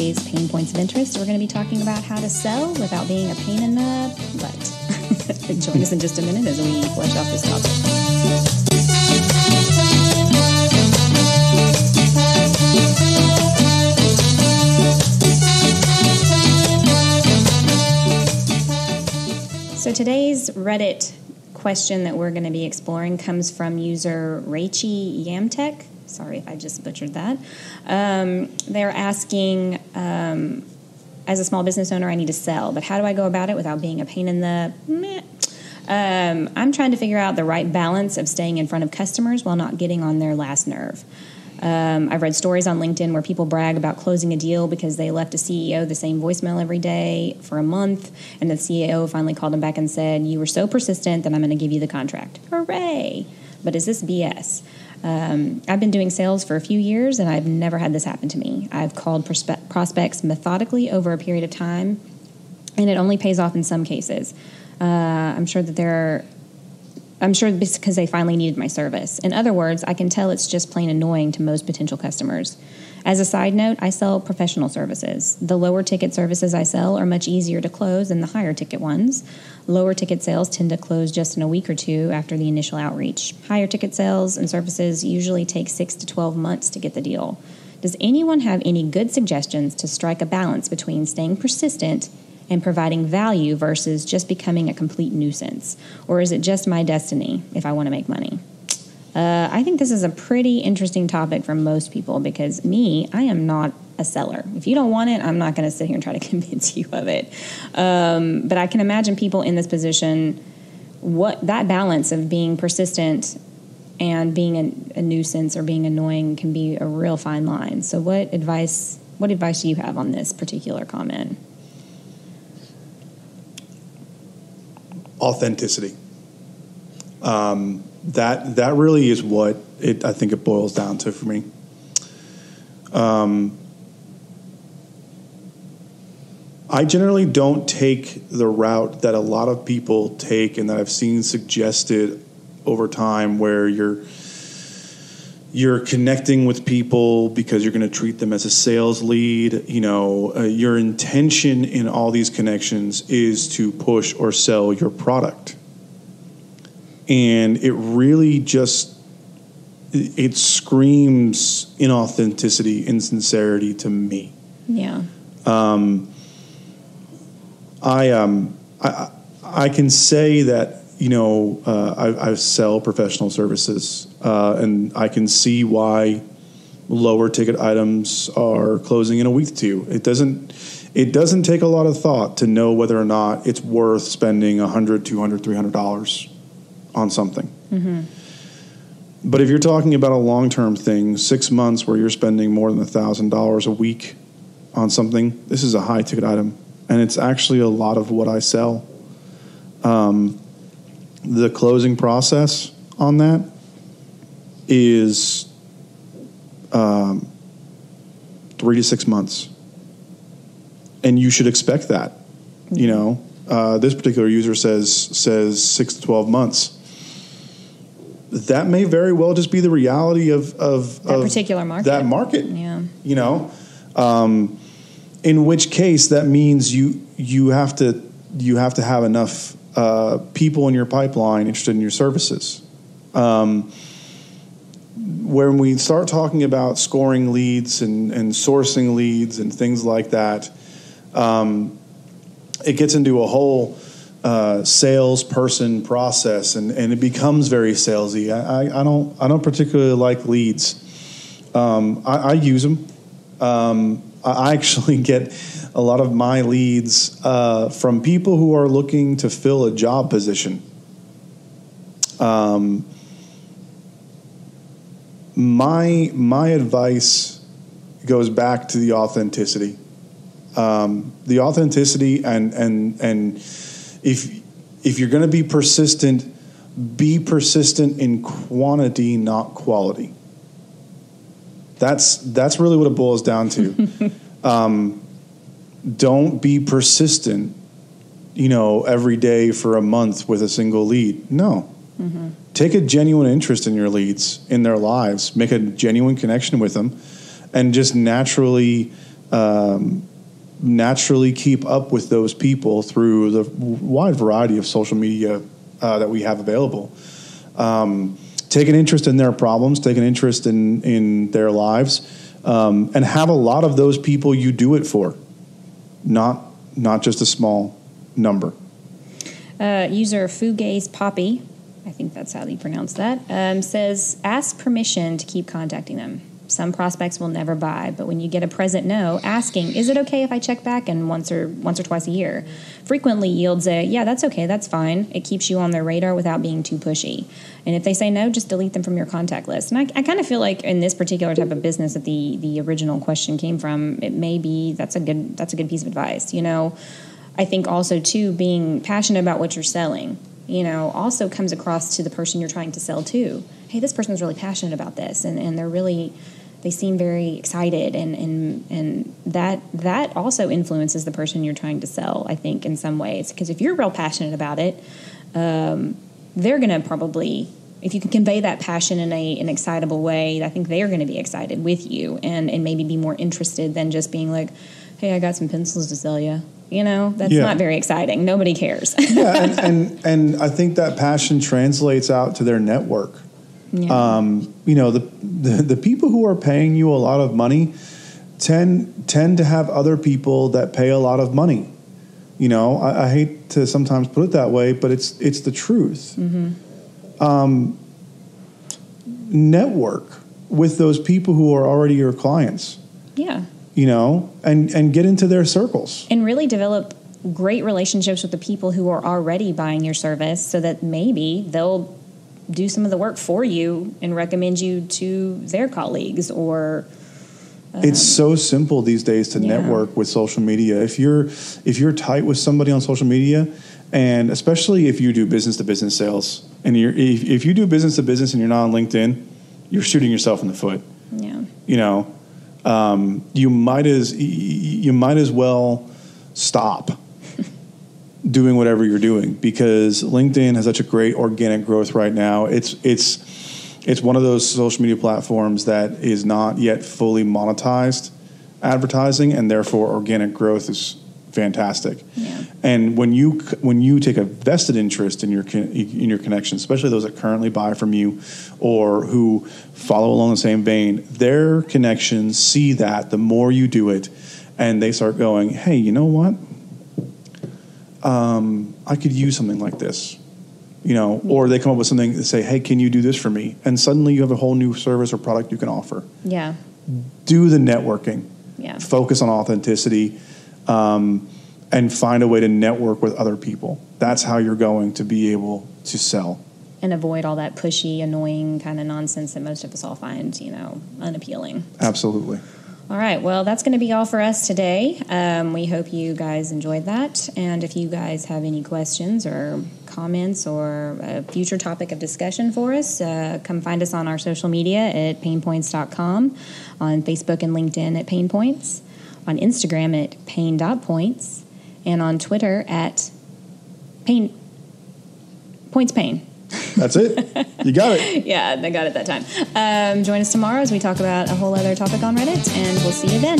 today's Pain Points of Interest. We're going to be talking about how to sell without being a pain in the butt. Join us in just a minute as we flesh out this topic. So today's Reddit question that we're going to be exploring comes from user Raichi Yamtech. Sorry if I just butchered that. They're asking, as a small business owner, I need to sell, but how do I go about it without being a pain in the meh? I'm trying to figure out the right balance of staying in front of customers while not getting on their last nerve. I've read stories on LinkedIn where people brag about closing a deal because they left a CEO the same voicemail every day for a month, and the CEO finally called them back and said, "You were so persistent that I'm going to give you the contract." Hooray! But is this BS? I've been doing sales for a few years, and I've never had this happen to me. I've called prospects methodically over a period of time, and it only pays off in some cases. I'm sure it's because they finally needed my service. In other words, I can tell it's just plain annoying to most potential customers. As a side note, I sell professional services. The lower ticket services I sell are much easier to close than the higher ticket ones. Lower ticket sales tend to close just in a week or two after the initial outreach. Higher ticket sales and services usually take 6 to 12 months to get the deal. Does anyone have any good suggestions to strike a balance between staying persistent and providing value versus just becoming a complete nuisance? Or is it just my destiny if I want to make money? I think this is a pretty interesting topic for most people because I am not a seller. If you don't want it, I'm not going to sit here and try to convince you of it. But I can imagine people in this position, what that balance of being persistent and being a nuisance or being annoying can be a real fine line. So what advice do you have on this particular comment? Authenticity. That really is what I think it boils down to for me. I generally don't take the route that a lot of people take and that I've seen suggested over time, where you're connecting with people because you're going to treat them as a sales lead. Your intention in all these connections is to push or sell your product. And it really it screams inauthenticity, insincerity to me. Yeah. I can say that, I sell professional services, and I can see why lower ticket items are closing in a week or two. It doesn't take a lot of thought to know whether or not it's worth spending $100, $200, $300 on something. Mm-hmm. But if you're talking about a long-term thing, 6 months where you're spending more than $1,000 a week on something, this is a high ticket item, and it's actually a lot of what I sell. The closing process on that is 3 to 6 months. And you should expect that. This particular user says 6 to 12 months. That may very well just be the reality of that particular market. That market. Yeah. In which case that means you have to have enough people in your pipeline interested in your services. When we start talking about scoring leads and sourcing leads and things like that, it gets into a whole salesperson process, and it becomes very salesy. I don't particularly like leads. I use them. I actually get a lot of my leads from people who are looking to fill a job position. My advice goes back to the authenticity. The authenticity, and if you're going to be persistent in quantity, not quality. That's really what it boils down to. Don't be persistent, every day for a month with a single lead. No. Mm-hmm. Take a genuine interest in your leads, in their lives. Make a genuine connection with them, and just naturally naturally keep up with those people through the wide variety of social media that we have available. Take an interest in their problems, take an interest in their lives, and have a lot of those people you do it for, not just a small number. User Fugaze Poppy, I think that's how you pronounce that, says, ask permission to keep contacting them. Some prospects will never buy, but when you get a present no, asking, is it okay if I check back in once or twice a year, frequently yields a, yeah, that's okay, that's fine. It keeps you on their radar without being too pushy. And if they say no, just delete them from your contact list. And I kind of feel like in this particular type of business that the original question came from, it may be that's a good piece of advice. You know, I think also too, being passionate about what you're selling, you know, also comes across to the person you're trying to sell to. Hey, this person's really passionate about this, and they seem very excited, and that also influences the person you're trying to sell, I think, in some ways. Because if you're real passionate about it, they're going to probably, if you can convey that passion in an excitable way, I think they're going to be excited with you and maybe be more interested than just being like, hey, I got some pencils to sell you. You know, that's not very exciting. Nobody cares. Yeah, and I think that passion translates out to their network. Yeah. You know, the people who are paying you a lot of money tend to have other people that pay a lot of money. You know, I hate to sometimes put it that way, but it's the truth. Mm-hmm. Network with those people who are already your clients. Yeah. You know, and get into their circles. And really develop great relationships with the people who are already buying your service so that maybe they'll do some of the work for you and recommend you to their colleagues or... It's so simple these days to network with social media. If you're tight with somebody on social media, and especially if you do business-to-business sales, and if you do business-to-business and you're not on LinkedIn, you're shooting yourself in the foot. Yeah. You know... you might as well stop doing whatever you're doing, because LinkedIn has such a great organic growth right now. It's one of those social media platforms that is not yet fully monetized advertising, and therefore organic growth is fantastic. Yeah. And when you take a vested interest in your connections, especially those that currently buy from you or who follow along the same vein, their connections see that the more you do it, and they start going, hey, you know what? I could use something like this, you know, or they come up with something that say, hey, can you do this for me? And suddenly you have a whole new service or product you can offer. Yeah. Do the networking. Yeah. Focus on authenticity. And find a way to network with other people. That's how you're going to be able to sell. And avoid all that pushy, annoying kind of nonsense that most of us all find, you know, unappealing. Absolutely. All right. Well, that's going to be all for us today. We hope you guys enjoyed that. And if you guys have any questions or comments or a future topic of discussion for us, come find us on our social media at PaynePoints.com, on Facebook and LinkedIn at PaynePoints, on Instagram at Payne.points, and on Twitter at Points Payne. That's it. You got it. Yeah, I got it that time. Join us tomorrow as we talk about a whole other topic on Reddit, and we'll see you then.